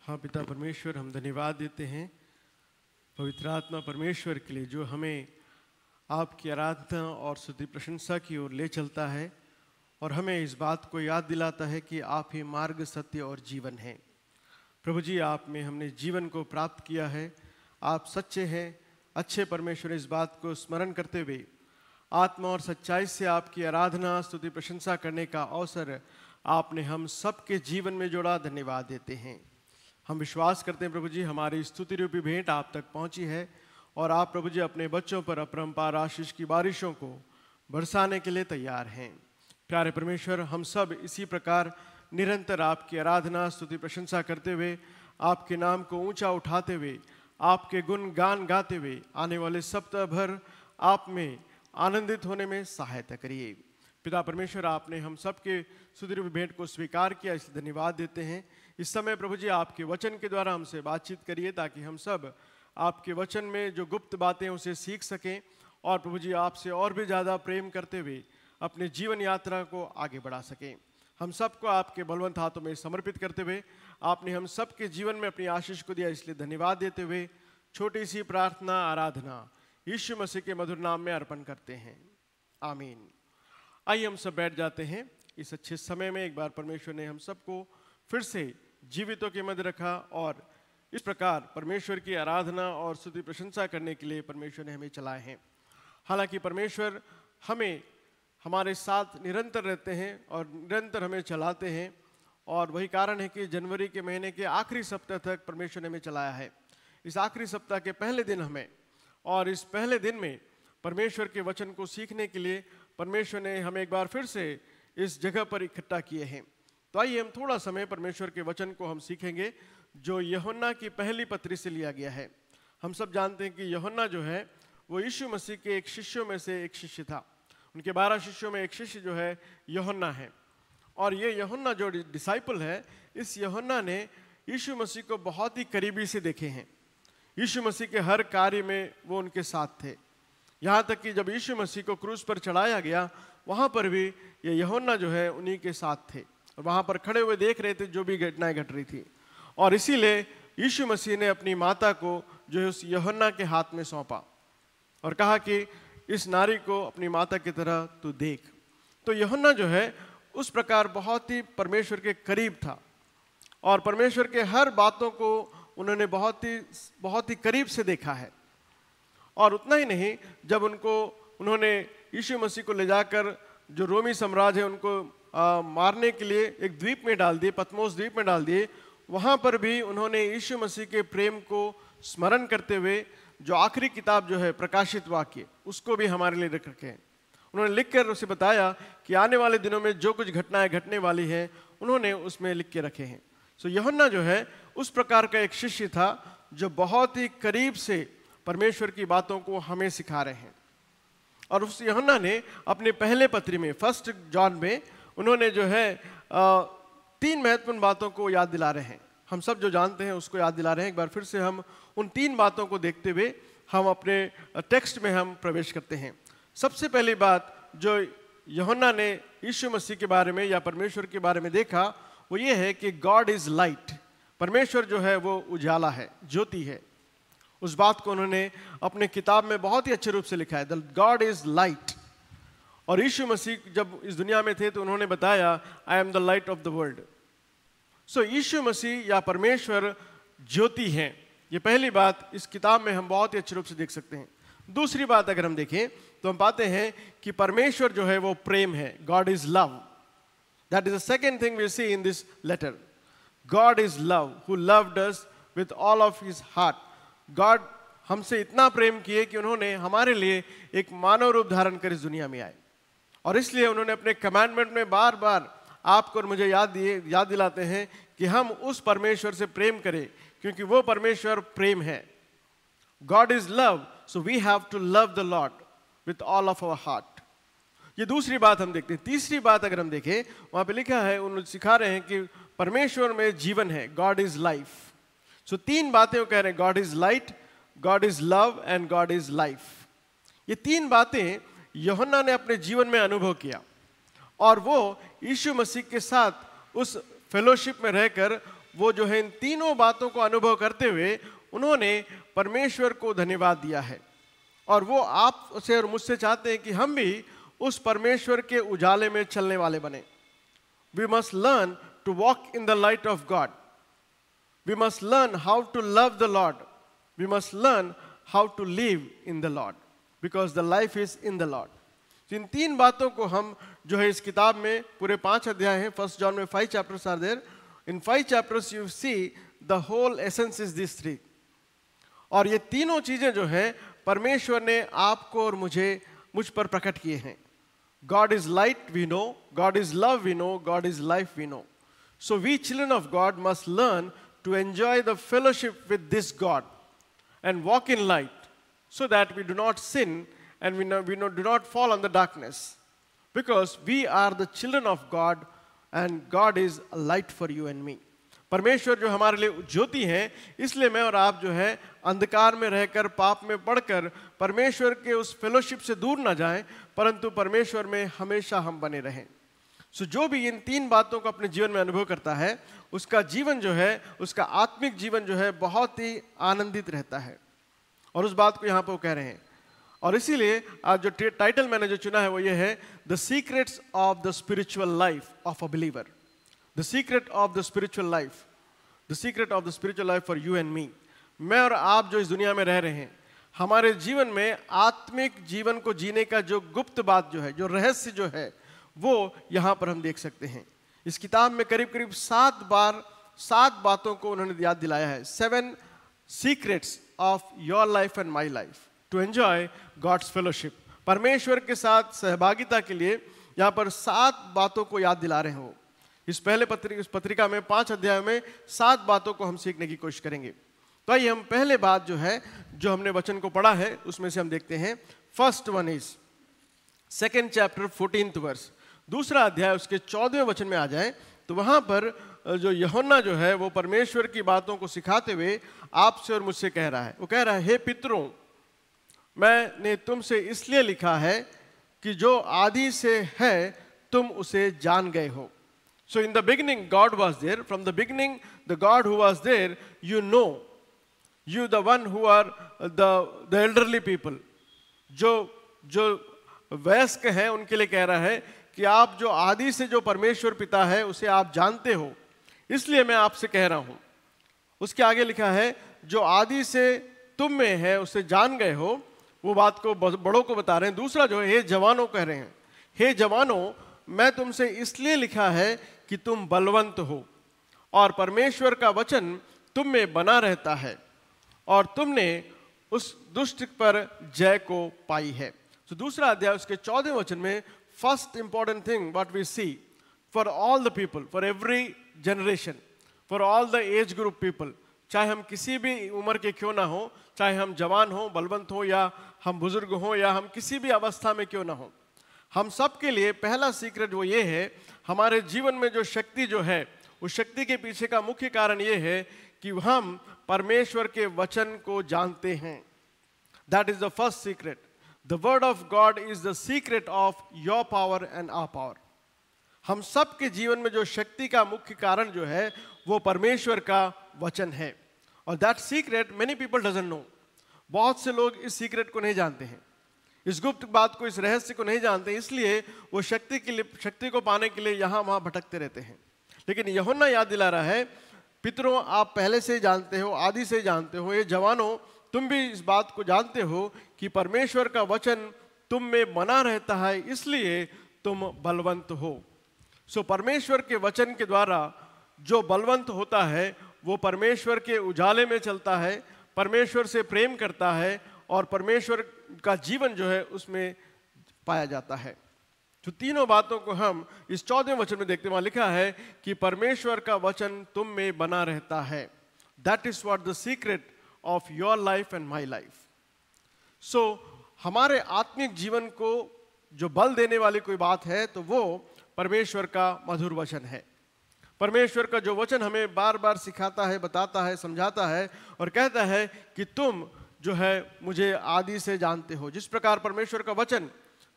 हाँ पिता परमेश्वर, हम धन्यवाद देते हैं पवित्र आत्मा परमेश्वर के लिए जो हमें आपकी आराधना और स्तुति प्रशंसा की ओर ले चलता है और हमें इस बात को याद दिलाता है कि आप ही मार्ग, सत्य और जीवन हैं। प्रभु जी, आप में हमने जीवन को प्राप्त किया है। आप सच्चे हैं, अच्छे परमेश्वर। इस बात को स्मरण करते हुए आत्मा और सच्चाई से आपकी आराधना, स्तुति प्रशंसा करने का अवसर आपने हम सबके जीवन में जोड़ा। धन्यवाद देते हैं। हम विश्वास करते हैं प्रभु जी, हमारी स्तुति रूपी भेंट आप तक पहुंची है और आप प्रभु जी अपने बच्चों पर अपरंपार आशीष की बारिशों को बरसाने के लिए तैयार हैं। प्यारे परमेश्वर, हम सब इसी प्रकार निरंतर आपकी आराधना, स्तुति प्रशंसा करते हुए, आपके नाम को ऊंचा उठाते हुए, आपके गुण गान गाते हुए आने वाले सप्ताह भर आप में आनंदित होने में सहायता करिए। पिता परमेश्वर, आपने हम सबके स्तुति रूपी भेंट को स्वीकार किया, इसलिए धन्यवाद देते हैं। इस समय प्रभु जी आपके वचन के द्वारा हमसे बातचीत करिए ताकि हम सब आपके वचन में जो गुप्त बातें उसे सीख सकें और प्रभु जी आपसे और भी ज़्यादा प्रेम करते हुए अपने जीवन यात्रा को आगे बढ़ा सकें। हम सबको आपके बलवंत हाथों में समर्पित करते हुए आपने हम सबके जीवन में अपनी आशीष को दिया, इसलिए धन्यवाद देते हुए छोटी सी प्रार्थना आराधना यीशु मसीह के मधुर नाम में अर्पण करते हैं, आमीन। आइए हम सब बैठ जाते हैं। इस अच्छे समय में एक बार परमेश्वर ने हम सबको फिर से जीवितों के मध्य रखा और इस प्रकार परमेश्वर की आराधना और स्तुति प्रशंसा करने के लिए परमेश्वर ने हमें चलाए हैं। हालांकि परमेश्वर हमें हमारे साथ निरंतर रहते हैं और निरंतर हमें चलाते हैं और वही कारण है कि जनवरी के महीने के आखिरी सप्ताह तक परमेश्वर ने हमें चलाया है। इस आखिरी सप्ताह के पहले दिन हमें और इस पहले दिन में परमेश्वर के वचन को सीखने के लिए परमेश्वर ने हमें एक बार फिर से इस जगह पर इकट्ठा किए हैं। तो आइए हम थोड़ा समय परमेश्वर के वचन को हम सीखेंगे जो यूहन्ना की पहली पत्री से लिया गया है। हम सब जानते हैं कि यूहन्ना जो है वो यीशु मसीह के एक शिष्यों में से एक शिष्य था। उनके 12 शिष्यों में एक शिष्य जो है यूहन्ना है और ये यूहन्ना जो डिसाइपल है, इस यूहन्ना ने यीशु मसीह को बहुत ही करीबी से देखे हैं। यीशु मसीह के हर कार्य में वो उनके साथ थे। यहाँ तक कि जब यीशु मसीह को क्रूस पर चढ़ाया गया वहाँ पर भी ये यूहन्ना जो है उन्हीं के साथ थे और वहाँ पर खड़े हुए देख रहे थे जो भी घटनाएं घट रही थी। और इसीलिए यीशु मसीह ने अपनी माता को जो है उस यूहन्ना के हाथ में सौंपा और कहा कि इस नारी को अपनी माता की तरह तू देख। तो यूहन्ना जो है उस प्रकार बहुत ही परमेश्वर के करीब था और परमेश्वर के हर बातों को उन्होंने बहुत ही करीब से देखा है। और उतना ही नहीं, जब उन्होंने यीशु मसीह को ले जाकर जो रोमी साम्राज्य है उनको मारने के लिए एक द्वीप में डाल दिए, पतमोस द्वीप में डाल दिए, वहाँ पर भी उन्होंने यीशु मसीह के प्रेम को स्मरण करते हुए जो आखिरी किताब जो है प्रकाशित वाक्य, उसको भी हमारे लिए रख रखे हैं। उन्होंने लिखकर उसे बताया कि आने वाले दिनों में जो कुछ घटनाएं घटने वाली हैं उन्होंने उसमें लिख के रखे हैं। सो यूहन्ना जो है उस प्रकार का एक शिष्य था जो बहुत ही करीब से परमेश्वर की बातों को हमें सिखा रहे हैं। और उस यूहन्ना ने अपने पहले पत्री में, फर्स्ट जॉन में, उन्होंने जो है 3 महत्वपूर्ण बातों को याद दिला रहे हैं। हम सब जो जानते हैं उसको याद दिला रहे हैं। एक बार फिर से हम उन 3 बातों को देखते हुए हम अपने टेक्स्ट में हम प्रवेश करते हैं। सबसे पहली बात जो यूहन्ना ने यीशु मसीह के बारे में या परमेश्वर के बारे में देखा वो ये है कि गॉड इज लाइट। परमेश्वर जो है वो उजाला है, ज्योति है। उस बात को उन्होंने अपने किताब में बहुत ही अच्छे रूप से लिखा है, द गॉड इज लाइट। और यीशु मसीह जब इस दुनिया में थे तो उन्होंने बताया, I am the light of the world. So यीशु मसीह या परमेश्वर ज्योति हैं। ये पहली बात इस किताब में हम बहुत ही अच्छे रूप से देख सकते हैं। दूसरी बात अगर हम देखें तो हम पाते हैं कि परमेश्वर जो है वो प्रेम है, God is love. That is the second thing we see in this letter. God is love, who loved us with all of his heart. God हमसे इतना प्रेम किए कि उन्होंने हमारे लिए एक मानव रूप धारण कर इस दुनिया में आए और इसलिए उन्होंने अपने कमांडमेंट में बार बार आपको और मुझे याद दिलाते हैं कि हम उस परमेश्वर से प्रेम करें क्योंकि वो परमेश्वर प्रेम है। God is love, so we have to love the Lord with all of our heart. ये दूसरी बात हम देखते हैं। तीसरी बात अगर हम देखें, वहां पे लिखा है, उन्होंने सिखा रहे हैं कि परमेश्वर में जीवन है, गॉड इज लाइफ। सो 3 बातें वो कह रहे हैं, God is light, God is love and God is life. ये 3 बातें यूहन्ना ने अपने जीवन में अनुभव किया और वो यीशु मसीह के साथ उस फेलोशिप में रहकर वो जो है इन तीनों बातों को अनुभव करते हुए उन्होंने परमेश्वर को धन्यवाद दिया है। और वो आप से और मुझसे चाहते हैं कि हम भी उस परमेश्वर के उजाले में चलने वाले बने। We must learn to walk in the light of God. We must learn how to love the Lord. We must learn how to live in the Lord, because the life is in the Lord. तो इन तीन बातों को हम जो है इस किताब में पूरे 5 अध्याय हैं, 1 John में 5 chapters are there. In 5 chapters you see the whole essence is these three. और ये तीनों चीजें जो हैं परमेश्वर ने आपको और मुझ पर प्रकट किए हैं। God is light, we know. God is love, we know. God is life, we know. So we children of God must learn to enjoy the fellowship with this God and walk in light, so that we do not sin and do not fall on the darkness, because we are the children of God and God is a light for you and me. परमेश्वर जो हमारे लिए ज्योति है, इसलिए मैं और आप जो है अंधकार में रहकर पाप में पड़कर परमेश्वर के उस फेलोशिप से दूर ना जाएं, परंतु परमेश्वर में हमेशा हम बने रहें। सो जो भी इन तीन बातों को अपने जीवन में अनुभव करता है, उसका जीवन जो है, उसका आत्मिक जीवन जो है बहुत ही आनंदित रहता है। और उस बात को यहाँ पर वो कह रहे हैं। और इसीलिए आज जो टाइटल मैंने जो चुना है वो ये है, the secrets of the spiritual life of a believer. The secret of the spiritual life, the secret of the spiritual life for you and me. मैं और आप जो इस दुनिया में रह रहे हैं, हमारे जीवन में आत्मिक जीवन को जीने का जो गुप्त बात जो है, जो रहस्य जो है, वो यहाँ पर हम देख सकते हैं। इस किताब में करीब करीब 7 बातों को उन्होंने याद दिलाया है। 7 secrets of your life and my life to enjoy God's fellowship. परमेश्वर के साथ सहभागिता के लिए यहाँ पर 7 बातों को याद दिला रहे हो। इस पत्रिका में 5 अध्याय में 7 बातों को हम सीखने की कोशिश करेंगे। तो आइए हम पहले बात जो है, जो हमने वचन को पढ़ा है, उसमें से हम देखते हैं। First one is 2nd chapter 14th verse। दूसरा अध्याय उसके 14वें वचन में आ जाए तो वहां पर जो यूहन्ना जो है वो परमेश्वर की बातों को सिखाते हुए आपसे और मुझसे कह रहा है। वो कह रहा है, हे पितरों, मैंने तुमसे इसलिए लिखा है कि जो आदि से है तुम उसे जान गए हो। So in the beginning, God was there. From the beginning, the God who was there, you know. You the one who are the elderly people. जो वयस्क हैं उनके लिए कह रहा है कि आप जो आदि से जो परमेश्वर पिता है उसे आप जानते हो, इसलिए मैं आपसे कह रहा हूं। उसके आगे लिखा है, जो आदि से तुम में है उसे जान गए हो। वो बात को बड़ों को बता रहे हैं। दूसरा जो है, हे जवानों कह रहे हैं, हे जवानों, मैं तुमसे इसलिए लिखा है कि तुम बलवंत हो और परमेश्वर का वचन तुम में बना रहता है और तुमने उस दुष्ट पर जय को पाई है। तो दूसरा अध्याय उसके 14वें वचन में, first important thing what we see for all the people, for every generation, for all the age group people, चाहे हम किसी भी उम्र के क्यों ना हो, चाहे हम जवान हो, बलवंत हो, या हम बुजुर्ग हो, या हम किसी भी अवस्था में क्यों ना हो, हम सब के लिए पहला सीक्रेट वो ये है, हमारे जीवन में जो शक्ति जो है, उस शक्ति के पीछे का मुख्य कारण ये है कि हम परमेश्वर के वचन को जानते हैं। That is the first secret. The word of God is the secret of your power and our power. हम सब के जीवन में जो शक्ति का मुख्य कारण जो है वो परमेश्वर का वचन है। और that secret many people doesn't know. बहुत से लोग इस सीक्रेट को नहीं जानते हैं, इस गुप्त बात को, इस रहस्य को नहीं जानते, इसलिए वो शक्ति को पाने के लिए यहाँ वहाँ भटकते रहते हैं। लेकिन यूहन्ना याद दिला रहा है, पितरों, आप पहले से जानते हो, आदि से जानते हो, ये जवानों, तुम भी इस बात को जानते हो कि परमेश्वर का वचन तुम में बना रहता है, इसलिए तुम बलवंत हो। सो परमेश्वर के वचन के द्वारा जो बलवंत होता है वो परमेश्वर के उजाले में चलता है, परमेश्वर से प्रेम करता है और परमेश्वर का जीवन जो है उसमें पाया जाता है। तो तीनों बातों को हम इस 14वें वचन में देखते हैं। वहां लिखा है कि परमेश्वर का वचन तुम में बना रहता है। That is what the secret of your life and my life. So हमारे आत्मिक जीवन को जो बल देने वाली कोई बात है तो वो परमेश्वर का मधुर वचन है। परमेश्वर का जो वचन हमें बार बार सिखाता है, बताता है, समझाता है और कहता है कि तुम जो है मुझे आदि से जानते हो। जिस प्रकार परमेश्वर का वचन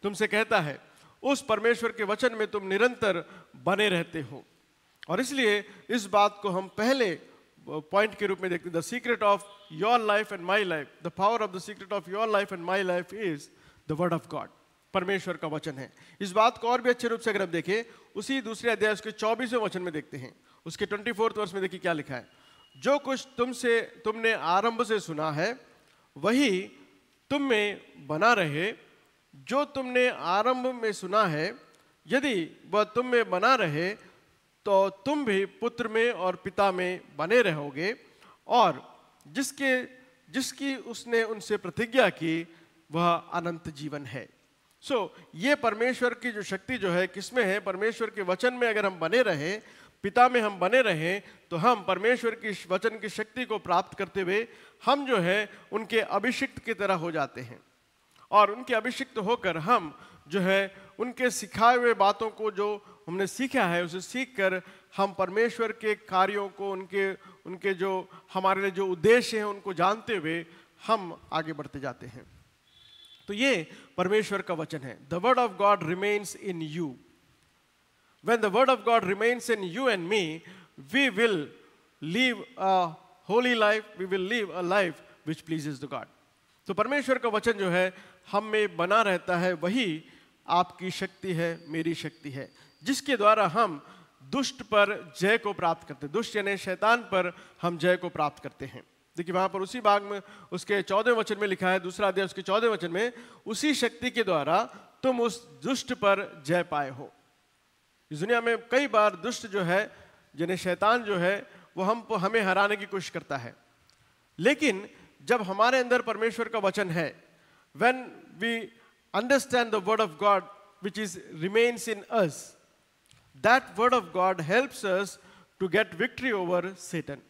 तुमसे कहता है, उस परमेश्वर के वचन में तुम निरंतर बने रहते हो। और इसलिए इस बात को हम पहले पॉइंट के रूप में देखते हैं। The secret of your life and my life, the power of the secret of your life and my life is the word of God, परमेश्वर का वचन है। इस बात को और भी अच्छे रूप से अगर हम देखें, उसी दूसरे अध्याय उसके 24वें वचन में देखते हैं, उसके 24th वर्ष में देखिए क्या लिखा है। जो कुछ तुमने आरंभ से सुना है वही तुम में बना रहे। जो तुमने आरंभ में सुना है यदि वह तुम में बना रहे तो तुम भी पुत्र में और पिता में बने रहोगे, और जिसकी उसने उनसे प्रतिज्ञा की वह अनंत जीवन है। ये परमेश्वर की जो शक्ति जो है किसमें है? परमेश्वर के वचन में अगर हम बने रहे, पिता में हम बने रहे, तो हम परमेश्वर की वचन की शक्ति को प्राप्त करते हुए हम जो है उनके अभिषिक्त की तरह हो जाते हैं। और उनके अभिषिक्त होकर हम जो है उनके सिखाए हुए बातों को जो हमने सीखा है उसे सीखकर हम परमेश्वर के कार्यों को, उनके जो हमारे लिए जो उद्देश्य हैं उनको जानते हुए हम आगे बढ़ते जाते हैं। तो ये परमेश्वर का वचन है। The word of God remains in you. When the word of God remains in you and me, we will live a holy life, we will live a life which pleases the God. तो परमेश्वर का वचन जो है हम में बना रहता है, वही आपकी शक्ति है, मेरी शक्ति है, जिसके द्वारा हम दुष्ट पर जय को प्राप्त करते हैं। दुष्ट यानी शैतान पर हम जय को प्राप्त करते हैं। देखिए वहां पर उसी भाग में उसके 14वें वचन में लिखा है, दूसरा अध्याय उसके 14वें वचन में, उसी शक्ति के द्वारा तुम उस दुष्ट पर जय पाए हो। इस दुनिया में कई बार दुष्ट जो है, जिन्हें शैतान जो है, वो हमें हराने की कोशिश करता है। लेकिन जब हमारे अंदर परमेश्वर का वचन है, when we understand the word of God which remains in us, that word of God helps us to get victory over Satan.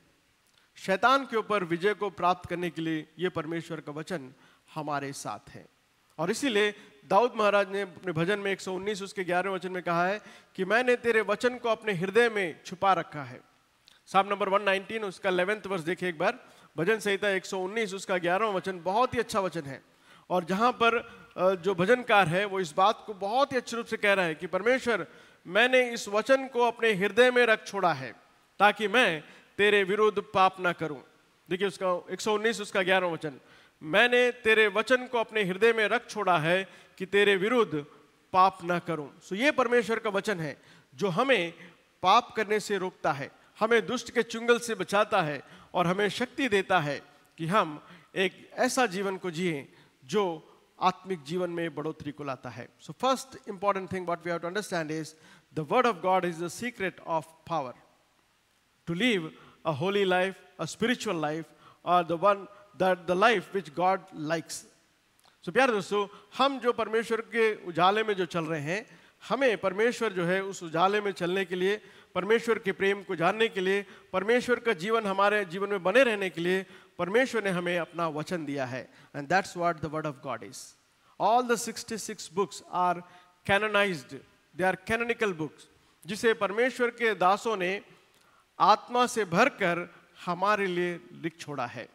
शैतान के ऊपर विजय को प्राप्त करने के लिए ये परमेश्वर का वचन हमारे साथ है। और इसीलिए दाऊद महाराज ने अपने भजन में 119 उसके 11वें वचन में कहा है कि मैंने तेरे वचन को अपने हृदय में छुपा रखा है। साम नंबर 119 उसका 11th वर्ष देखिए एक बार, भजन संहिता 119 उसका 11वां वचन बहुत ही अच्छा वचन है। और जहां पर जो भजनकार है वो इस बात को बहुत ही अच्छे रूप से कह रहा है कि परमेश्वर, मैंने इस वचन को अपने हृदय में रख छोड़ा है ताकि मैं तेरे विरुद्ध पाप ना करूं। देखिए उसका 119 उसका 11वां वचन, मैंने तेरे वचन को अपने हृदय में रख छोड़ा है कि तेरे विरुद्ध पाप ना करूं। ये परमेश्वर का वचन है जो हमें पाप करने से रोकता है, हमें दुष्ट के चुंगल से बचाता है और हमें शक्ति देता है कि हम एक ऐसा जीवन को जिएं जो आत्मिक जीवन में बढ़ोतरी को लाता है। So first important thing what we have to understand is the word of God is the secret of power to live a holy life, a spiritual life, और the life which God likes. So प्यारे दोस्तों, हम जो परमेश्वर के उजाले में जो चल रहे हैं, हमें परमेश्वर जो है उस उजाले में चलने के लिए, परमेश्वर के प्रेम को जानने के लिए, परमेश्वर का जीवन हमारे जीवन में बने रहने के लिए परमेश्वर ने हमें अपना वचन दिया है। And that's what the word of God is. All the 66 books are canonized. They are canonical books, जिसे परमेश्वर के दासों ने आत्मा से भरकर हमारे लिए लिख छोड़ा है।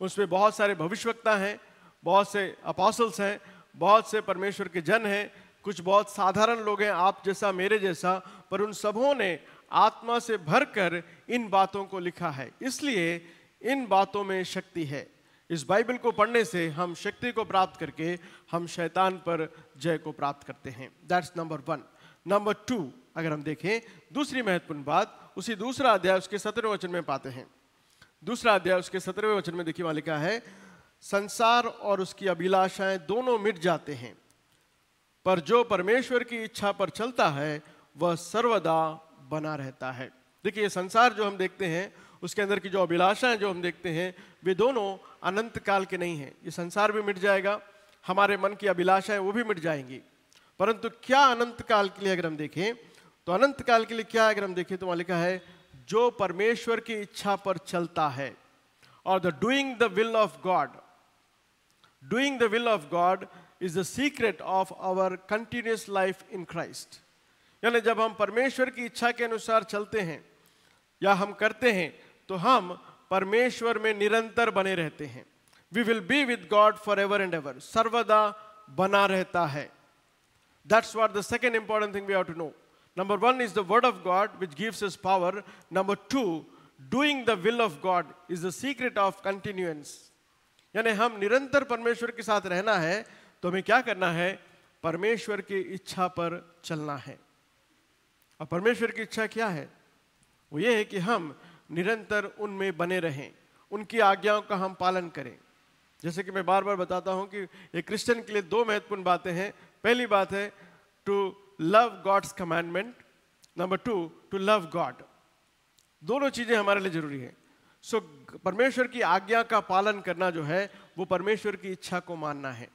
उसमें बहुत सारे भविष्यवक्ता हैं, बहुत से अपॉस्टल्स हैं, बहुत से परमेश्वर के जन हैं, कुछ बहुत साधारण लोग हैं, आप जैसा मेरे जैसा, पर उन सबों ने आत्मा से भरकर इन बातों को लिखा है। इसलिए इन बातों में शक्ति है। इस बाइबल को पढ़ने से हम शक्ति को प्राप्त करके हम शैतान पर जय को प्राप्त करते हैं। That's number 1। नंबर 2 अगर हम देखें, दूसरी महत्वपूर्ण बात उसी दूसरा अध्याय उसके 17वें वचन में पाते हैं। दूसरा अध्याय उसके 17वें वचन में देखिए वहां लिखा है, संसार और उसकी अभिलाषाएं दोनों मिट जाते हैं, पर जो परमेश्वर की इच्छा पर चलता है वह सर्वदा बना रहता है। देखिए संसार जो हम देखते हैं, उसके अंदर की जो अभिलाषाएं जो हम देखते हैं, वे दोनों अनंत काल के नहीं हैं। ये संसार भी मिट जाएगा, हमारे मन की अभिलाषाएं वो भी मिट जाएंगी, परंतु क्या अनंत काल के लिए अगर हम देखें, तो अनंत काल के लिए क्या अगर हम देखें तो वहां लिखा है, जो परमेश्वर की इच्छा पर चलता है, और the doing the will of God. Doing the will of God is the secret of our continuous life in Christ. यानी जब हम परमेश्वर की इच्छा के अनुसार चलते हैं या हम करते हैं, तो हम परमेश्वर में निरंतर बने रहते हैं। We will be with God for ever and ever, सर्वदा बना रहता है। That's what the second important thing we have to know. Number one is the word of God, which gives us power. Number two, doing the will of God is the secret of continuance. यानी हम निरंतर परमेश्वर के साथ रहना है तो हमें क्या करना है? परमेश्वर की इच्छा पर चलना है। और परमेश्वर की इच्छा क्या है? वो ये है कि हम निरंतर उनमें बने रहें, उनकी आज्ञाओं का हम पालन करें। जैसे कि मैं बार बार बताता हूं कि एक क्रिश्चियन के लिए दो महत्वपूर्ण बातें हैं। पहली बात है to love God's commandment, number two to love God. दोनों चीजें हमारे लिए जरूरी है। सो परमेश्वर की आज्ञा का पालन करना जो है वो परमेश्वर की इच्छा को मानना है।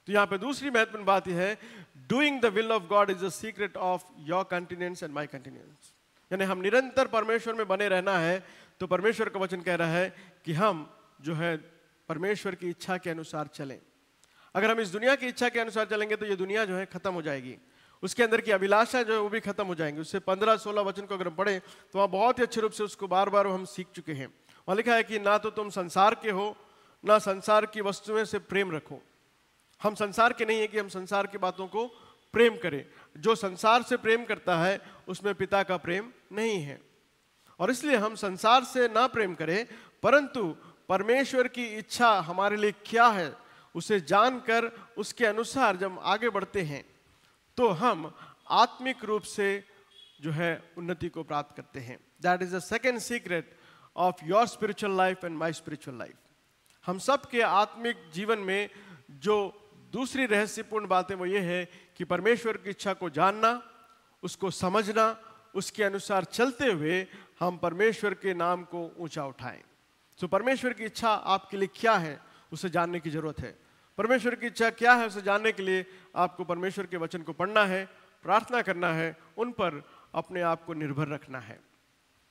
तो यहाँ पे दूसरी महत्वपूर्ण बात यह है, doing the will of God is the secret of your continuance and my continuance. यानी हम निरंतर परमेश्वर में बने रहना है। तो परमेश्वर का वचन कह रहा है कि हम जो है परमेश्वर की इच्छा के अनुसार चलें। अगर हम इस दुनिया की इच्छा के अनुसार चलेंगे तो ये दुनिया जो है खत्म हो जाएगी, उसके अंदर की अभिलाषा जो है वो भी खत्म हो जाएंगी। उससे 15-16 वचन को अगर हम पढ़ें तो वहाँ बहुत ही अच्छे रूप से उसको बार बार हम सीख चुके हैं। वहाँ लिखा है कि ना तो तुम संसार के हो, ना संसार की वस्तुएं से प्रेम रखो। हम संसार के नहीं है कि हम संसार की बातों को प्रेम करें। जो संसार से प्रेम करता है उसमें पिता का प्रेम नहीं है। और इसलिए हम संसार से ना प्रेम करें, परंतु परमेश्वर की इच्छा हमारे लिए क्या है उसे जानकर उसके अनुसार जब आगे बढ़ते हैं तो हम आत्मिक रूप से जो है उन्नति को प्राप्त करते हैं। That is the second secret of your spiritual life and my spiritual life. हम सब के आत्मिक जीवन में जो दूसरी रहस्यपूर्ण बात है वो ये है कि परमेश्वर की इच्छा को जानना, उसको समझना, उसके अनुसार चलते हुए हम परमेश्वर के नाम को ऊंचा उठाएं। तो परमेश्वर की इच्छा आपके लिए क्या है उसे जानने की जरूरत है। परमेश्वर की इच्छा क्या है उसे जानने के लिए आपको परमेश्वर के वचन को पढ़ना है, प्रार्थना करना है, उन पर अपने आप को निर्भर रखना है।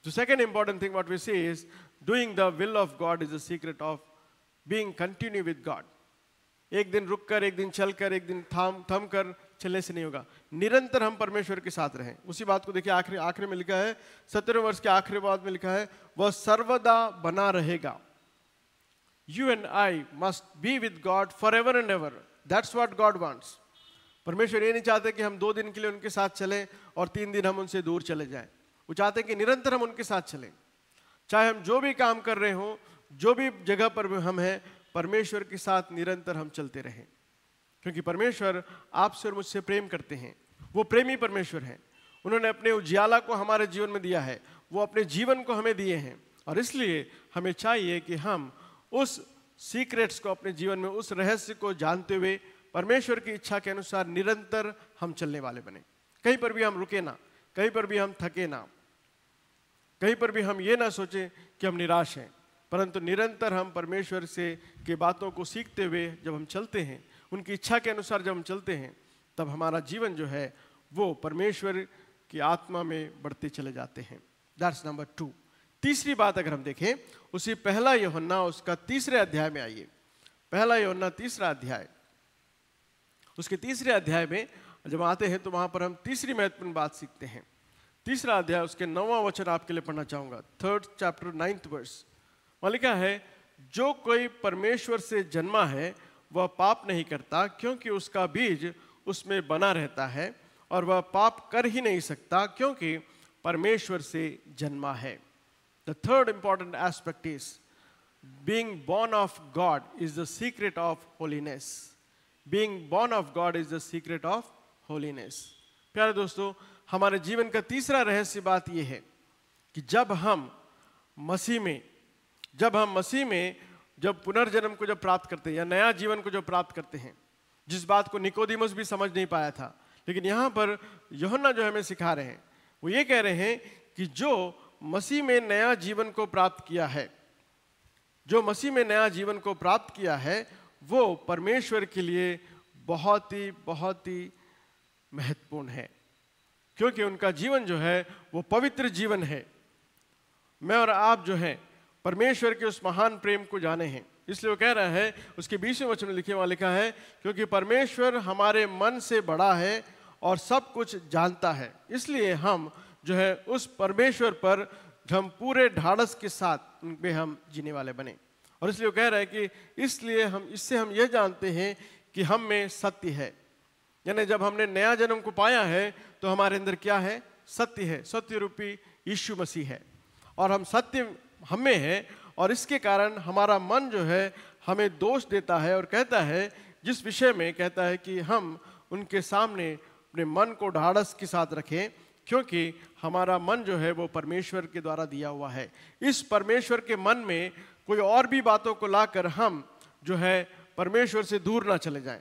The second important thing what we see is doing the will of God is the secret of being continue with God. एक दिन रुक कर, एक दिन चल कर, एक दिन थम कर चलने से नहीं होगा। निरंतर हम परमेश्वर के साथ रहें। उसी बात को देखिए आखिरी में लिखा है, 17वें वर्ष के आखिरी बात में लिखा है, वह सर्वदा बना रहेगा। You and I must be with God forever and ever. That's what God wants. परमेश्वर ये नहीं चाहते कि हम 2 दिन के लिए उनके साथ चलें और 3 दिन हम उनसे दूर चले जाएं। वो चाहते हैं कि निरंतर हम उनके साथ चलें। चाहे हम जो भी काम कर रहे हों, जो भी जगह पर हम हैं, परमेश्वर के साथ निरंतर हम चलते रहें। क्योंकि परमेश्वर आपसे और मुझसे प्रेम करते हैं। वो प्रेमी परमेश्वर हैं। उन्होंने अपने उजियाला को हमारे जीवन में दिया है, वो अपने जीवन को हमें दिए हैं। और इसलिए हमें चाहिए कि हम उस सीक्रेट्स को अपने जीवन में, उस रहस्य को जानते हुए परमेश्वर की इच्छा के अनुसार निरंतर हम चलने वाले बने। कहीं पर भी हम रुके ना, कहीं पर भी हम थके ना, कहीं पर भी हम ये ना सोचें कि हम निराश हैं, परंतु निरंतर हम परमेश्वर से की बातों को सीखते हुए जब हम चलते हैं, उनकी इच्छा के अनुसार जब हम चलते हैं, तब हमारा जीवन जो है वो परमेश्वर की आत्मा में बढ़ते चले जाते हैं। That's number 2। तीसरी बात अगर हम देखें, उसी पहला यूहन्ना उसका 3रे अध्याय में आइए। पहला यूहन्ना 3रा अध्याय, उसके 3रे अध्याय में जब आते हैं तो वहां पर हम तीसरी महत्वपूर्ण बात सीखते हैं। 3रा अध्याय उसके 9वां वचन आपके लिए पढ़ना चाहूंगा। 3rd chapter 9th verse, वहां लिखा है, जो कोई परमेश्वर से जन्मा है वह पाप नहीं करता, क्योंकि उसका बीज उसमें बना रहता है, और वह पाप कर ही नहीं सकता क्योंकि परमेश्वर से जन्मा है। The third important aspect is being born of God is the secret of holiness. Being born of God is the secret of holiness. प्यारे दोस्तों, हमारे जीवन का तीसरा रहस्य बात यह है कि जब हम मसीह में जब पुनर्जन्म को जब प्राप्त करते हैं या नया जीवन को जब प्राप्त करते हैं, जिस बात को निकोदेमुस भी समझ नहीं पाया था, लेकिन यहाँ पर यूहन्ना जो हमें सिखा रहे हैं वो ये कह रहे हैं कि जो मसीह में नया जीवन को प्राप्त किया है, जो मसीह में नया जीवन को प्राप्त किया है, वो परमेश्वर के लिए बहुत ही महत्वपूर्ण है, क्योंकि उनका जीवन जो है वो पवित्र जीवन है। मैं और आप जो है परमेश्वर के उस महान प्रेम को जाने हैं। इसलिए वो कह रहा है, उसके 20वें वचन में लिखे वहां लिखा है, क्योंकि परमेश्वर हमारे मन से बड़ा है और सब कुछ जानता है, इसलिए हम जो है उस परमेश्वर पर हम पूरे ढाढ़स के साथ उन पे हम जीने वाले बने। और इसलिए वो कह रहा है कि इससे हम ये जानते हैं कि हम में सत्य है। यानी जब हमने नया जन्म को पाया है तो हमारे अंदर क्या है? सत्य है, सत्य रूपी यीशु मसीह है और हम सत्य हमें है और इसके कारण हमारा मन जो है हमें दोष देता है और कहता है, जिस विषय में कहता है कि हम उनके सामने अपने मन को ढाढ़स के साथ रखें, क्योंकि हमारा मन जो है वो परमेश्वर के द्वारा दिया हुआ है। इस परमेश्वर के मन में कोई और भी बातों को लाकर हम जो है परमेश्वर से दूर ना चले जाएं।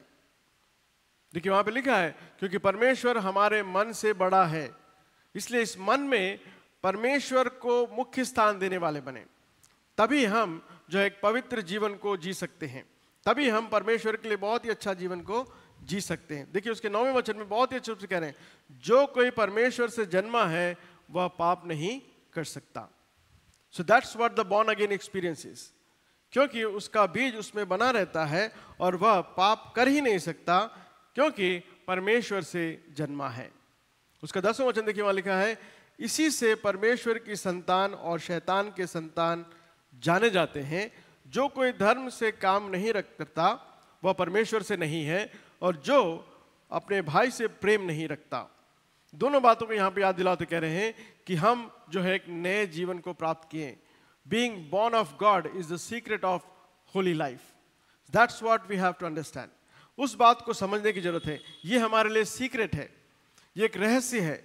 देखिए वहां पे लिखा है, क्योंकि परमेश्वर हमारे मन से बड़ा है, इसलिए इस मन में परमेश्वर को मुख्य स्थान देने वाले बने, तभी हम जो एक पवित्र जीवन को जी सकते हैं, तभी हम परमेश्वर के लिए बहुत ही अच्छा जीवन को जी सकते हैं। देखिए उसके 9वें वचन में बहुत ही अच्छे रूप से कह रहे हैं, जो कोई परमेश्वर से जन्मा है वह पाप नहीं कर सकता। So that's what the born again experience is, क्योंकि उसका बीज उसमें बना रहता है और वह पाप कर ही नहीं सकता, क्योंकि परमेश्वर से जन्मा है। उसका 10वां वचन देखिए वहां लिखा है, इसी से परमेश्वर की संतान और शैतान के संतान जाने जाते हैं, जो कोई धर्म से काम नहीं रखता वह परमेश्वर से नहीं है, और जो अपने भाई से प्रेम नहीं रखता। दोनों बातों को यहाँ पे याद दिलाते कह रहे हैं कि हम जो है एक नए जीवन को प्राप्त किए। Being born of God is the secret of holy life, that's what we have to understand. उस बात को समझने की जरूरत है, ये हमारे लिए सीक्रेट है, ये एक रहस्य है।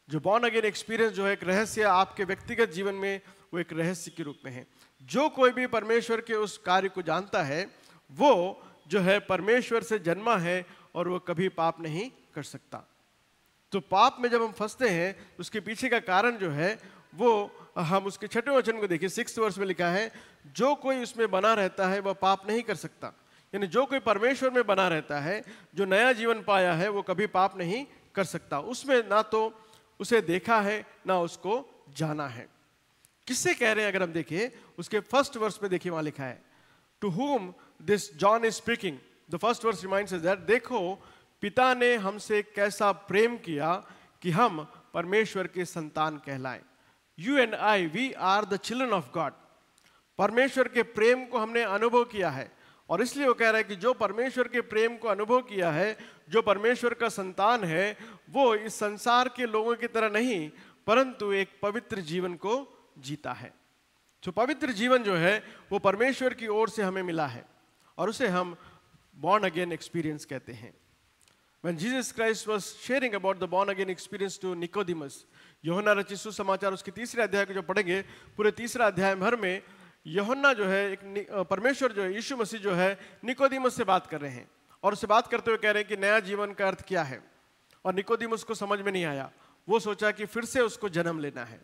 जो बॉर्न अगेन एक्सपीरियंस जो है एक रहस्य आपके व्यक्तिगत जीवन में, वो एक रहस्य के रूप में है। जो कोई भी परमेश्वर के उस कार्य को जानता है वो जो है परमेश्वर से जन्मा है और वो कभी पाप नहीं कर सकता। तो पाप में जब हम फंसते हैं उसके पीछे का कारण जो है वो हम उसके 6वें वचन को देखिए, 6th वर्स में लिखा है, जो कोई उसमें बना रहता है वह पाप नहीं कर सकता। यानी जो कोई परमेश्वर में बना रहता है, जो नया जीवन पाया है, वो कभी पाप नहीं कर सकता। उसमें ना तो उसे देखा है ना उसको जाना है। किससे कह रहे हैं? अगर हम देखें उसके 1st वर्स में देखिए वहां लिखा है, to whom this John is speaking. The first verse reminds us that देखो पिता ने हमसे कैसा प्रेम किया कि हम परमेश्वर के संतान कहलाएं। You and I, we are the children of God. परमेश्वर के प्रेम को हमने अनुभव किया है और इसलिए वो कह रहा है कि जो परमेश्वर के प्रेम को अनुभव किया है, जो परमेश्वर का संतान है, वो इस संसार के लोगों की तरह नहीं परंतु एक पवित्र जीवन को जीता है। जो पवित्र जीवन जो है वो परमेश्वर की ओर से हमें मिला है और उसे हम born again experience कहते हैं। When Jesus Christ was sharing about the born again experience to Nicodemus, यूहन्ना रचित सुसमाचार उसके 3रे अध्याय को जो पढ़ेंगे, पूरे 3रा अध्याय भर में यूहन्ना जो है एक परमेश्वर जो है यीशु मसीह जो है निकोदिमस से बात कर रहे हैं और उससे बात करते हुए कह रहे हैं कि नया जीवन का अर्थ क्या है। और निकोदिमस को समझ में नहीं आया, वो सोचा कि फिर से उसको जन्म लेना है।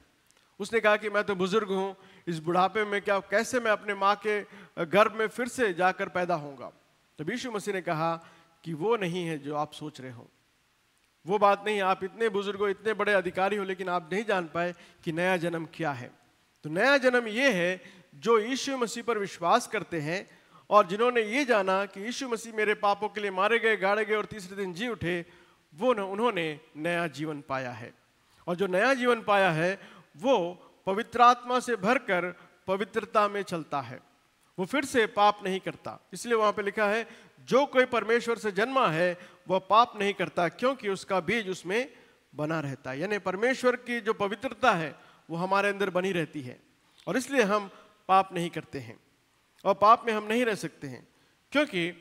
उसने कहा कि मैं तो बुजुर्ग हूँ, इस बुढ़ापे में क्या कैसे मैं अपने माँ के गर्भ में फिर से जाकर पैदा होऊंगा। तो यीशु मसीह ने कहा कि वो नहीं है जो आप सोच रहे हो, वो बात नहीं। आप इतने बुजुर्ग हो, इतने बड़े अधिकारी हो, लेकिन आप नहीं जान पाए कि नया जन्म क्या है। तो नया जन्म ये है जो यीशु मसीह पर विश्वास करते हैं और जिन्होंने ये जाना कि यीशु मसीह मेरे पापों के लिए मारे गए, गाड़े गए और तीसरे दिन जी उठे, वो उन्होंने नया जीवन पाया है। और जो नया जीवन पाया है वो पवित्र आत्मा से भरकर पवित्रता में चलता है, वो फिर से पाप नहीं करता। इसलिए वहां पे लिखा है, जो कोई परमेश्वर से जन्मा है वह पाप नहीं करता, क्योंकि उसका बीज उसमें बना रहता है। यानी परमेश्वर की जो पवित्रता है वो हमारे अंदर बनी रहती है और इसलिए हम पाप नहीं करते हैं और पाप में हम नहीं रह सकते हैं, क्योंकि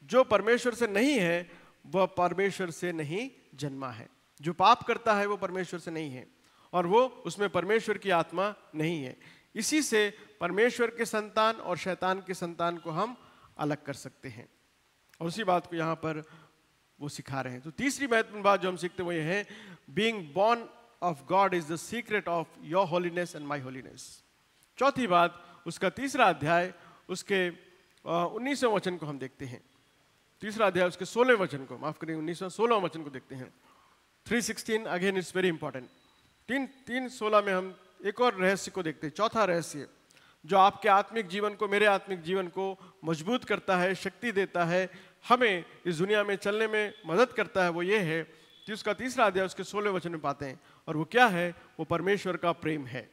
जो परमेश्वर से नहीं है वह परमेश्वर से नहीं जन्मा है। जो पाप करता है वो परमेश्वर से नहीं है और वो उसमें परमेश्वर की आत्मा नहीं है। इसी से परमेश्वर के संतान और शैतान के संतान को हम अलग कर सकते हैं और उसी बात को यहाँ पर वो सिखा रहे हैं। तो तीसरी महत्वपूर्ण बात जो हम सीखते हैं वो ये है, being born of God is the secret of your holiness and my holiness. चौथी बात, उसका 3रा अध्याय उसके 19वें वचन को हम देखते हैं। 3रा अध्याय उसके 16वें वचन को, माफ करिए 19वां 16वां वचन को देखते हैं। 3:16 अगेन इट्स वेरी इंपॉर्टेंट। 3:16 में हम एक और रहस्य को देखते हैं, चौथा रहस्य जो आपके आत्मिक जीवन को, मेरे आत्मिक जीवन को मजबूत करता है, शक्ति देता है, हमें इस दुनिया में चलने में मदद करता है। वो ये है कि उसका 3रा अध्याय उसके 16वें वचन में पाते हैं और वो क्या है? वो परमेश्वर का प्रेम है।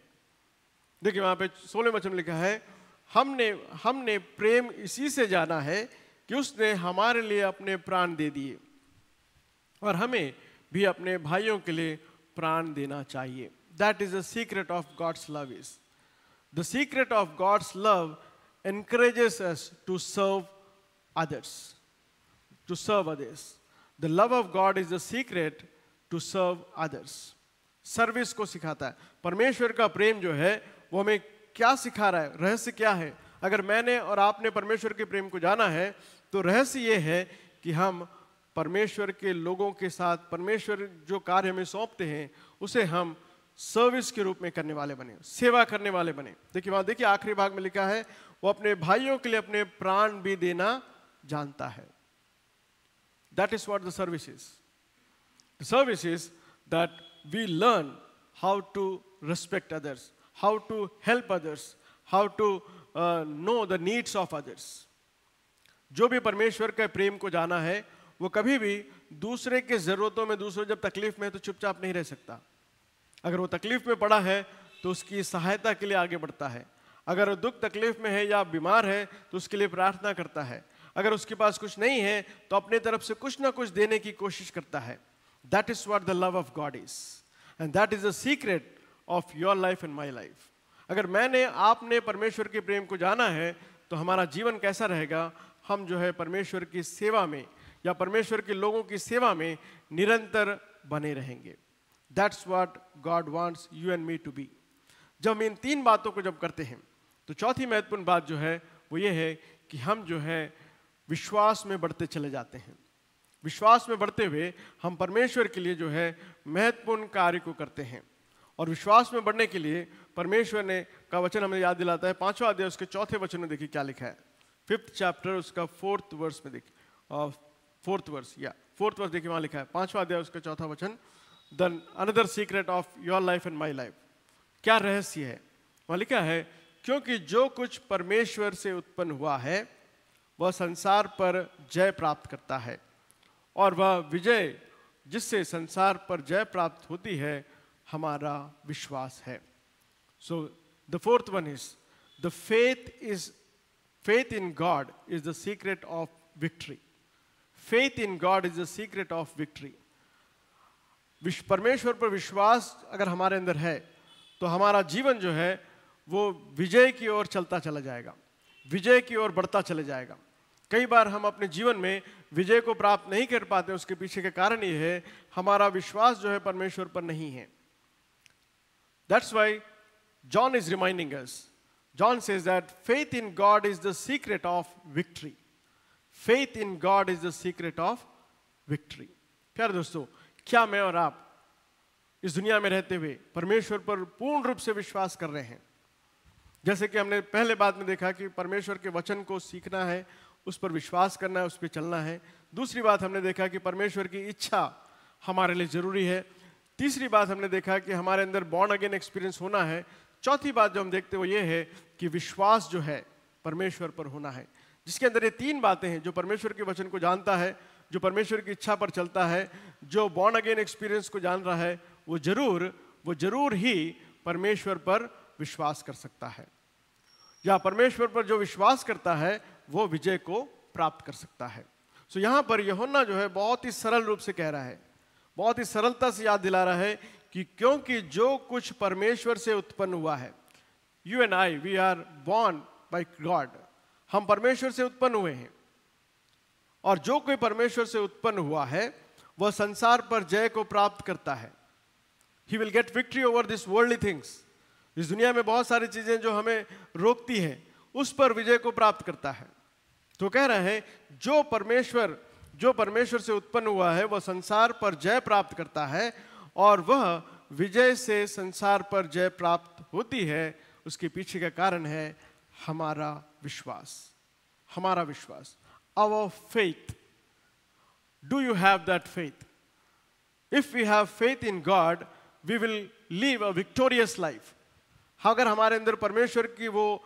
देखिए वहां पे 16वें वचन में लिखा है, हमने प्रेम इसी से जाना है कि उसने हमारे लिए अपने प्राण दे दिए और हमें भी अपने भाइयों के लिए प्राण देना चाहिए. That is the secret of God's love is. The secret of God's love encourages us to serve others. To serve others. The love of God is the secret to serve others. Service को सिखाता है. परमेश्वर का प्रेम जो है वो हमें क्या सिखा रहा है, रहस्य क्या है? अगर मैंने और आपने परमेश्वर के प्रेम को जाना है तो रहस्य ये है कि हम परमेश्वर के लोगों के साथ परमेश्वर जो कार्य हमें सौंपते हैं उसे हम सर्विस के रूप में करने वाले बने, सेवा करने वाले बने. देखिए वहां देखिए आखिरी भाग में लिखा है वो अपने भाइयों के लिए अपने प्राण भी देना जानता है. That is what the service is. The service is that we learn how to respect others, how to help others, how to know the needs of others. जो भी परमेश्वर के प्रेम को जाना है वो कभी भी दूसरे के जरूरतों में, दूसरे जब तकलीफ में है तो चुपचाप नहीं रह सकता. अगर वो तकलीफ में पड़ा है तो उसकी सहायता के लिए आगे बढ़ता है. अगर वो दुख तकलीफ में है या बीमार है तो उसके लिए प्रार्थना करता है. अगर उसके पास कुछ नहीं है तो अपने तरफ से कुछ ना कुछ देने की कोशिश करता है. That is what the love of God is. And that is the secret of your life and my life. अगर मैंने आपने परमेश्वर के प्रेम को जाना है तो हमारा जीवन कैसा रहेगा? हम जो है परमेश्वर की सेवा में या परमेश्वर के लोगों की सेवा में निरंतर बने रहेंगे. That's what God wants you and me to be. जब हम इन तीन बातों को जब करते हैं तो चौथी महत्वपूर्ण बात जो है वो ये है कि हम जो है विश्वास में बढ़ते चले जाते हैं. विश्वास में बढ़ते हुए हम परमेश्वर के लिए जो है महत्वपूर्ण कार्य को करते हैं. और विश्वास में बढ़ने के लिए परमेश्वर ने का वचन हमें याद दिलाता है. 5वां अध्याय उसके चौथे वचन में देखिए क्या लिखा है. 5th चैप्टर उसका 4th वर्स में देखिए. 4th वर्स देखिए वहां लिखा है. 5वां अध्याय उसका चौथा वचन. Then another secret of your life and my life. क्या रहस्य है? वहां लिखा है क्योंकि जो कुछ परमेश्वर से उत्पन्न हुआ है वह संसार पर जय प्राप्त करता है और वह विजय जिससे संसार पर जय प्राप्त होती है हमारा विश्वास है. So the fourth one is the faith in God is the secret of victory. Faith in God is the secret of victory. परमेश्वर पर विश्वास अगर हमारे अंदर है तो हमारा जीवन जो है वो विजय की ओर चलता चला जाएगा, विजय की ओर बढ़ता चले जाएगा. कई बार हम अपने जीवन में विजय को प्राप्त नहीं कर पाते. उसके पीछे का कारण ये है हमारा विश्वास जो है परमेश्वर पर नहीं है. That's why John is reminding us. John says that faith in God is the secret of victory. Faith in God is the secret of victory. प्यारे दोस्तों, क्या मैं और आप इस दुनिया में रहते हुए परमेश्वर पर पूर्ण रूप से विश्वास कर रहे हैं? जैसे कि हमने पहले बात में देखा कि परमेश्वर के वचन को सीखना है, उस पर विश्वास करना है, उस पर चलना है. दूसरी बात हमने देखा कि परमेश्वर की इच्छा हमारे लिए जरूरी है. तीसरी बात हमने देखा कि हमारे अंदर बॉर्न अगेन एक्सपीरियंस होना है. चौथी बात जो हम देखते हैं वो ये है कि विश्वास जो है परमेश्वर पर होना है. जिसके अंदर ये तीन बातें हैं, जो परमेश्वर के वचन को जानता है, जो परमेश्वर की इच्छा पर चलता है, जो बॉर्न अगेन एक्सपीरियंस को जान रहा है, वो जरूर ही परमेश्वर पर विश्वास कर सकता है. या परमेश्वर पर जो विश्वास करता है वो विजय को प्राप्त कर सकता है. सो यहाँ पर यूहन्ना जो है बहुत ही सरल रूप से कह रहा है, बहुत ही सरलता से याद दिला रहा है कि क्योंकि जो कुछ परमेश्वर से उत्पन्न हुआ है, you and I we are born by God. हम परमेश्वर से उत्पन्न हुए हैं और जो कोई परमेश्वर से उत्पन्न हुआ है वह संसार पर जय को प्राप्त करता है. He will get victory over this worldly things. इस दुनिया में बहुत सारी चीजें जो हमें रोकती हैं उस पर विजय को प्राप्त करता है. तो कह रहे हैं जो परमेश्वर से उत्पन्न हुआ है वह संसार पर जय प्राप्त करता है और वह विजय से संसार पर जय प्राप्त होती है. उसके पीछे का कारण है हमारा विश्वास. हमारा विश्वास, our faith. Do you have that faith? If we have faith in God, we will live a victorious life. अगर हमारे अंदर परमेश्वर की वो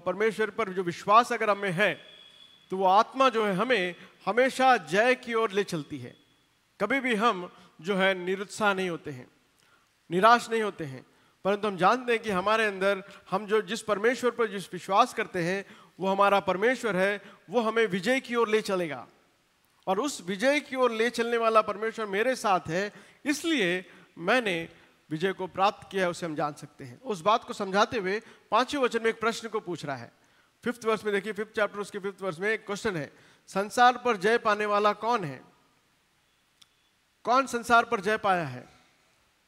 परमेश्वर पर जो विश्वास अगर हमें है तो वो आत्मा जो है हमें हमेशा जय की ओर ले चलती है. कभी भी हम जो है निरुत्साह नहीं होते हैं, निराश नहीं होते हैं, परंतु हम जानते हैं कि हमारे अंदर हम जो जिस परमेश्वर पर जिस विश्वास करते हैं वो हमारा परमेश्वर है, वो हमें विजय की ओर ले चलेगा. और उस विजय की ओर ले चलने वाला परमेश्वर मेरे साथ है, इसलिए मैंने विजय को प्राप्त किया है उसे हम जान सकते हैं। उस बात को समझाते हुए 5वें वचन में एक प्रश्न को पूछ रहा है। 5th वर्स में देखिए, 5th चैप्टर उसके 5th वर्स में एक क्वेश्चन है, संसार पर जय पाने वाला कौन है? कौन संसार पर जय पाया है?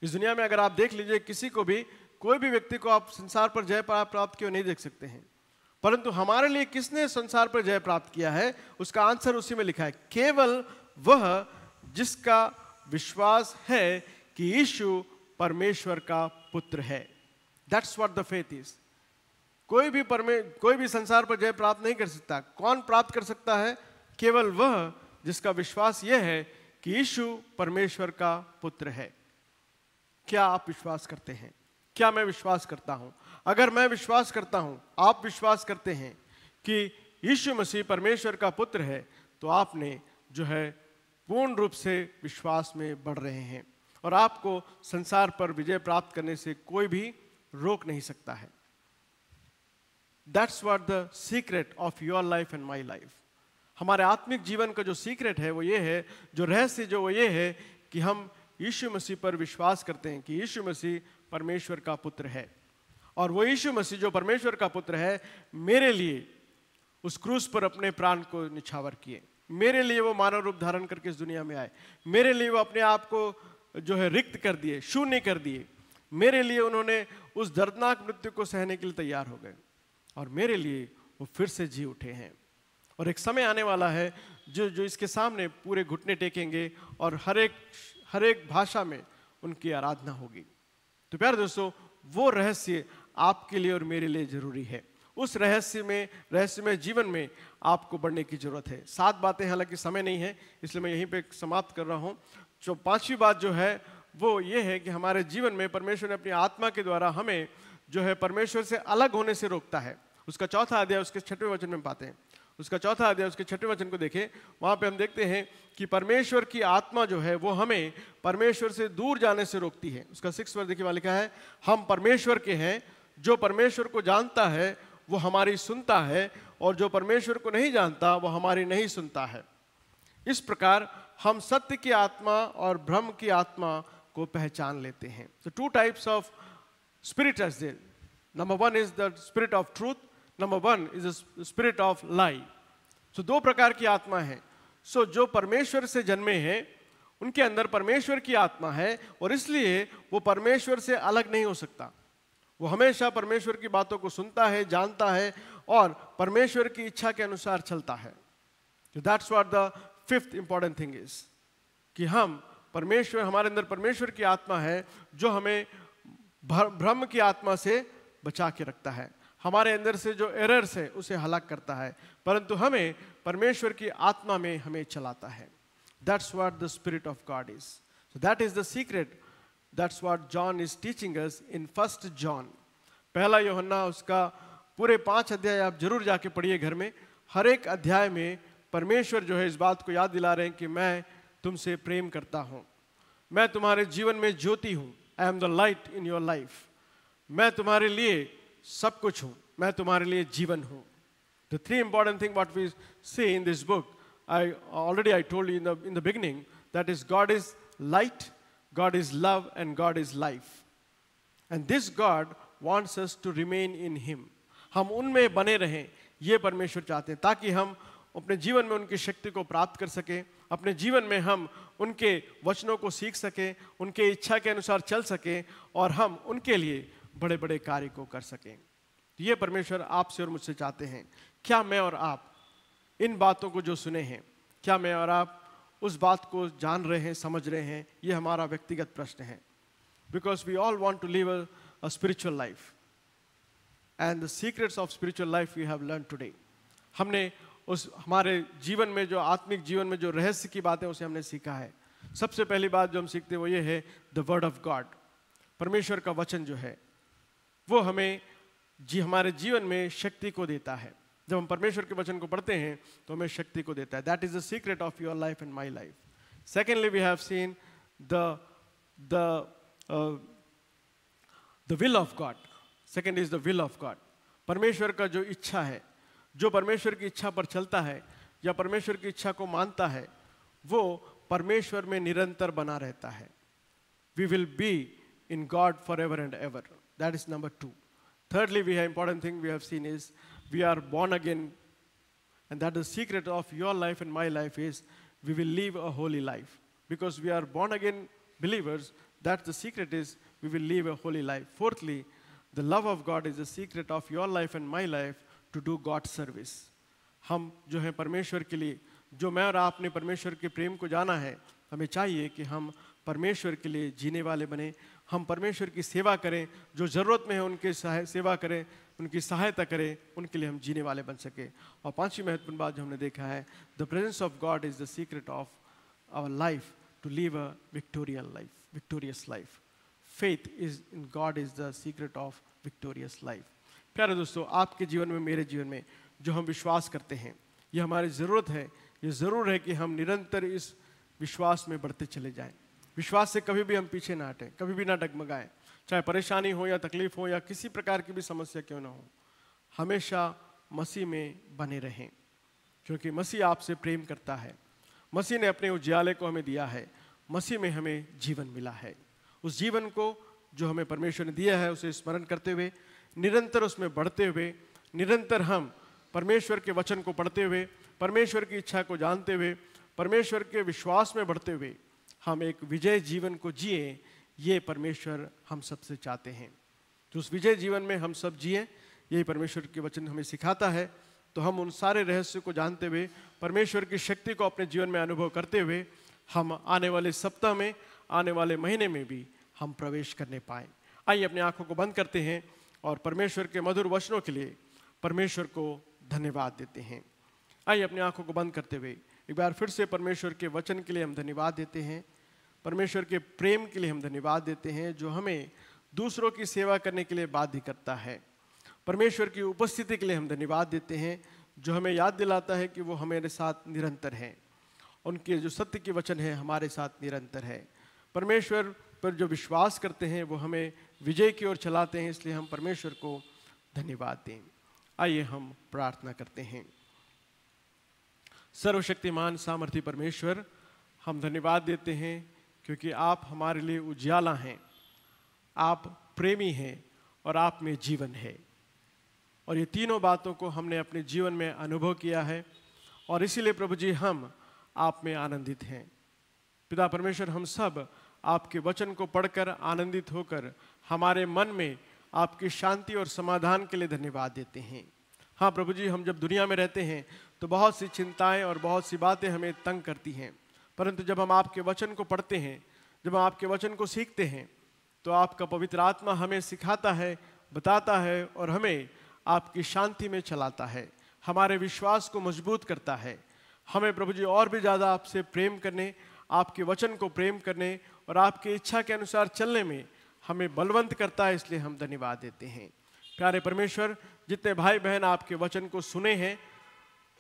इस दुनिया में अगर आप देख लीजिए, किसी को भी, कोई भी व्यक्ति को आप संसार पर जय प्राप्त किए नहीं देख सकते हैं, परंतु हमारे लिए किसने संसार पर जय प्राप्त किया है उसका आंसर उसी में लिखा है, केवल वह जिसका विश्वास है कि यीशु परमेश्वर का पुत्र है। That's what the faith is. कोई भी संसार पर जय प्राप्त नहीं कर सकता। कौन प्राप्त कर सकता है? केवल वह जिसका विश्वास यह है कि यीशु परमेश्वर का पुत्र है। क्या आप विश्वास करते हैं? क्या मैं विश्वास करता हूं? अगर मैं विश्वास करता हूं, आप विश्वास करते हैं कि यीशु मसीह परमेश्वर का पुत्र है, तो आपने जो है पूर्ण रूप से विश्वास में बढ़ रहे हैं और आपको संसार पर विजय प्राप्त करने से कोई भी रोक नहीं सकता है। That's what the secret of your life and my life. हमारे आत्मिक जीवन का जो सीक्रेट है वो ये है, जो रहस्य जो वो ये है कि हम यीशु मसीह पर विश्वास करते हैं कि यीशु मसीह परमेश्वर का पुत्र है, और वो यीशु मसीह जो परमेश्वर का पुत्र है मेरे लिए उस क्रूस पर अपने प्राण को निछावर किए, मेरे लिए वो मानव रूप धारण करके इस दुनिया में आए, मेरे लिए वो अपने आप को जो है रिक्त कर दिए, शून्य कर दिए, मेरे लिए उन्होंने उस दर्दनाक मृत्यु को सहने के लिए तैयार हो गए और मेरे लिए वो फिर से जी उठे हैं। और एक समय आने वाला है जो इसके सामने पूरे घुटने टेकेंगे और हर एक भाषा में उनकी आराधना होगी। तो प्यारे दोस्तों, वो रहस्य आपके लिए और मेरे लिए जरूरी है। उस रहस्यमय जीवन में आपको बढ़ने की जरूरत है। 7 बातें, हालांकि समय नहीं है इसलिए मैं यहीं पे समाप्त कर रहा हूँ। जो 5वीं बात जो है वो ये है कि हमारे जीवन में परमेश्वर ने अपनी आत्मा के द्वारा हमें जो है परमेश्वर से अलग होने से रोकता है। उसका 4था अध्याय उसके 6वें वचन में पाते हैं। उसका 4था अध्याय उसके 6वें वचन को देखें, वहां पे हम देखते हैं कि परमेश्वर की आत्मा जो है वो हमें परमेश्वर से दूर जाने से रोकती है। उसका 6 वर्ष देखिए, वहां लिखा है, हम परमेश्वर के हैं, जो परमेश्वर को जानता है वो हमारी सुनता है, और जो परमेश्वर को नहीं जानता वो हमारी नहीं सुनता है। इस प्रकार हम सत्य की आत्मा और भ्रम की आत्मा को पहचान लेते हैं। तो 2 types of spirit are there. Number 1 is the spirit of truth. Number 1 is the spirit of lie. So 2 प्रकार की आत्मा है। So जो परमेश्वर से जन्मे हैं उनके अंदर परमेश्वर की आत्मा है और इसलिए वो परमेश्वर से अलग नहीं हो सकता। वो हमेशा परमेश्वर की बातों को सुनता है, जानता है और परमेश्वर की इच्छा के अनुसार चलता है। So that's what the 5th important thing is, कि हमारे अंदर परमेश्वर की आत्मा है जो हमें भ्रम की आत्मा से बचा के रखता है, हमारे अंदर से जो एरर्स है उसे हलाक करता है, परंतु हमें परमेश्वर की आत्मा में हमें चलाता है। That's what the Spirit of God is. So that is the secret. That's what John is teaching us in 1 John. पहला यूहन्ना उसका पूरे 5 अध्याय आप जरूर जाके पढ़िए घर में। हर एक अध्याय में परमेश्वर जो है इस बात को याद दिला रहे हैं कि मैं तुमसे प्रेम करता हूँ, मैं तुम्हारे जीवन में ज्योति हूँ। I am the light in your life. मैं तुम्हारे लिए सब कुछ हूँ, मैं तुम्हारे लिए जीवन हूँ। The 3 important thing what we see in this book, I told you in the beginning, that is God is light, God is love, and God is life. And this God wants us to remain in Him. हम उनमें बने रहें, ये परमेश्वर चाहते हैं, ताकि हम अपने जीवन में उनकी शक्ति को प्राप्त कर सकें, अपने जीवन में हम उनके वचनों को सीख सकें, उनके इच्छा के अनुसार चल सकें और हम उनके लिए बड़े बड़े कार्य को कर सकें। ये परमेश्वर आपसे और मुझसे चाहते हैं। क्या मैं और आप इन बातों को जो सुने हैं, क्या मैं और आप उस बात को जान रहे हैं, समझ रहे हैं? ये हमारा व्यक्तिगत प्रश्न है। Because we all want to live a spiritual life and the secrets of spiritual life we have learn today. हमने उस हमारे जीवन में जो आत्मिक जीवन में जो रहस्य की बात है उसे हमने सीखा है। सबसे पहली बात जो हम सीखते हैं वो ये है द वर्ड ऑफ गॉड। परमेश्वर का वचन जो है वो हमें हमारे जीवन में शक्ति को देता है। जब हम परमेश्वर के वचन को पढ़ते हैं तो हमें शक्ति को देता है। That is the secret of your life and my life. Secondly we have seen the will of God. Second is the will of God. परमेश्वर का जो इच्छा है, जो परमेश्वर की इच्छा पर चलता है या परमेश्वर की इच्छा को मानता है, वो परमेश्वर में निरंतर बना रहता है। we will be in God forever and ever. That is number 2. Thirdly, we have important thing we have seen is we are born again, and that the secret of your life and my life is we will live a holy life. Because we are born again believers, that's the secret is we will live a holy life. Fourthly, the love of God is the secret of your life and my life to do God's service. हम जो है परमेश्वर के लिए, जो मैं और आपने परमेश्वर के प्रेम को जाना है, हमें चाहिए कि हम परमेश्वर के लिए जीने वाले बने, हम परमेश्वर की सेवा करें, जो ज़रूरत में है उनके सेवा करें, उनकी सहायता करें, उनके लिए हम जीने वाले बन सके। और पांचवी महत्वपूर्ण बात जो हमने देखा है, the presence of God is the secret of our life to live a victorious life. Faith is in God is the secret of victorious life. प्यारे दोस्तों, आपके जीवन में, मेरे जीवन में जो हम विश्वास करते हैं, ये हमारी ज़रूरत है। ये ज़रूर है कि हम निरंतर इस विश्वास में बढ़ते चले जाएं। विश्वास से कभी भी हम पीछे ना हटें, कभी भी ना डगमगाएं। चाहे परेशानी हो या तकलीफ हो या किसी प्रकार की भी समस्या क्यों ना हो, हमेशा मसीह में बने रहें, क्योंकि मसीह आपसे प्रेम करता है। मसीह ने अपने उजियाले को हमें दिया है, मसीह में हमें जीवन मिला है। उस जीवन को जो हमें परमेश्वर ने दिया है उसे स्मरण करते हुए, निरंतर उसमें बढ़ते हुए, निरंतर हम परमेश्वर के वचन को पढ़ते हुए, परमेश्वर की इच्छा को जानते हुए, परमेश्वर के विश्वास में बढ़ते हुए हम एक विजय जीवन को जिए, ये परमेश्वर हम सबसे चाहते हैं। तो उस विजय जीवन में हम सब जिए, यही परमेश्वर के वचन हमें सिखाता है। तो हम उन सारे रहस्य को जानते हुए, परमेश्वर की शक्ति को अपने जीवन में अनुभव करते हुए, हम आने वाले सप्ताह में, आने वाले महीने में भी हम प्रवेश करने पाएँ। आइए अपनी आंखों को बंद करते हैं और परमेश्वर के मधुर वचनों के लिए परमेश्वर को धन्यवाद देते हैं। आइए अपनी आंखों को बंद करते हुए एक बार फिर से परमेश्वर के वचन के लिए हम धन्यवाद देते हैं। परमेश्वर के प्रेम के लिए हम धन्यवाद देते हैं, जो हमें दूसरों की सेवा करने के लिए बाध्य करता है। परमेश्वर की उपस्थिति के लिए हम धन्यवाद देते हैं, जो हमें याद दिलाता है कि वो हमारे साथ निरंतर हैं। उनके जो सत्य के वचन है हमारे साथ निरंतर है। परमेश्वर पर जो विश्वास करते हैं वो हमें विजय की ओर चलाते हैं, इसलिए हम परमेश्वर को धन्यवाद दें। आइए हम प्रार्थना करते हैं। सर्वशक्तिमान सामर्थी परमेश्वर, हम धन्यवाद देते हैं क्योंकि आप हमारे लिए उजियाला हैं, आप प्रेमी हैं और आप में जीवन है। और ये तीनों बातों को हमने अपने जीवन में अनुभव किया है और इसीलिए प्रभु जी हम आप में आनंदित हैं। पिता परमेश्वर, हम सब आपके वचन को पढ़कर आनंदित होकर हमारे मन में आपकी शांति और समाधान के लिए धन्यवाद देते हैं। हाँ प्रभु जी, हम जब दुनिया में रहते हैं तो बहुत सी चिंताएं और बहुत सी बातें हमें तंग करती हैं, परंतु जब हम आपके वचन को पढ़ते हैं, जब हम आपके वचन को सीखते हैं, तो आपका पवित्र आत्मा हमें सिखाता है, बताता है और हमें आपकी शांति में चलाता है, हमारे विश्वास को मजबूत करता है। हमें प्रभु जी और भी ज़्यादा आपसे प्रेम करने, आपके वचन को प्रेम करने और आपकी इच्छा के अनुसार चलने में हमें बलवंत करता है, इसलिए हम धन्यवाद देते हैं। प्यारे परमेश्वर, जितने भाई बहन आपके वचन को सुने हैं,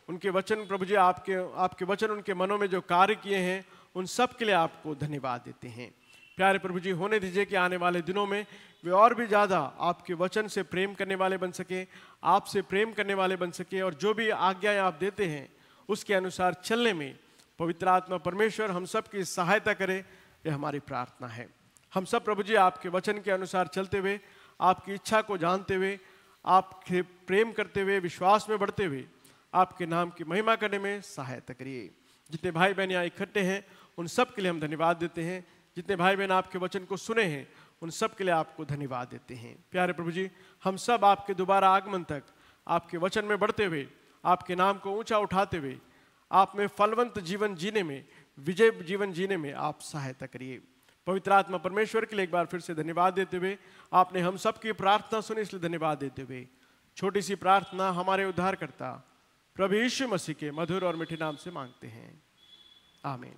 उनके वचन प्रभु जी आपके वचन उनके मनों में जो कार्य किए हैं, उन सब के लिए आपको धन्यवाद देते हैं। प्यारे प्रभु जी, होने दीजिए कि आने वाले दिनों में वे और भी ज़्यादा आपके वचन से प्रेम करने वाले बन सके, आपसे प्रेम करने वाले बन सके, और जो भी आज्ञाएं आप देते हैं उसके अनुसार चलने में पवित्र आत्मा परमेश्वर हम सब की सहायता करे, ये हमारी प्रार्थना है। हम सब प्रभु जी आपके वचन के अनुसार चलते हुए, आपकी इच्छा को जानते हुए, आपके प्रेम करते हुए, विश्वास में बढ़ते हुए आपके नाम की महिमा करने में सहायता करिए। जितने भाई बहन यहाँ इकट्ठे हैं उन सब के लिए हम धन्यवाद देते हैं। जितने भाई बहन आपके वचन को सुने हैं उन सब के लिए आपको धन्यवाद देते हैं। प्यारे प्रभु जी, हम सब आपके दोबारा आगमन तक आपके वचन में बढ़ते हुए, आपके नाम को ऊंचा उठाते हुए, आप में फलवंत जीवन जीने में, विजय जीवन जीने में आप सहायता करिए। पवित्र आत्मा परमेश्वर के लिए एक बार फिर से धन्यवाद देते हुए, आपने हम सब की प्रार्थना सुनी इसलिए धन्यवाद देते हुए छोटी सी प्रार्थना हमारे उद्धारकर्ता प्रभु यीशु मसीह के मधुर और मीठे नाम से मांगते हैं, आमीन।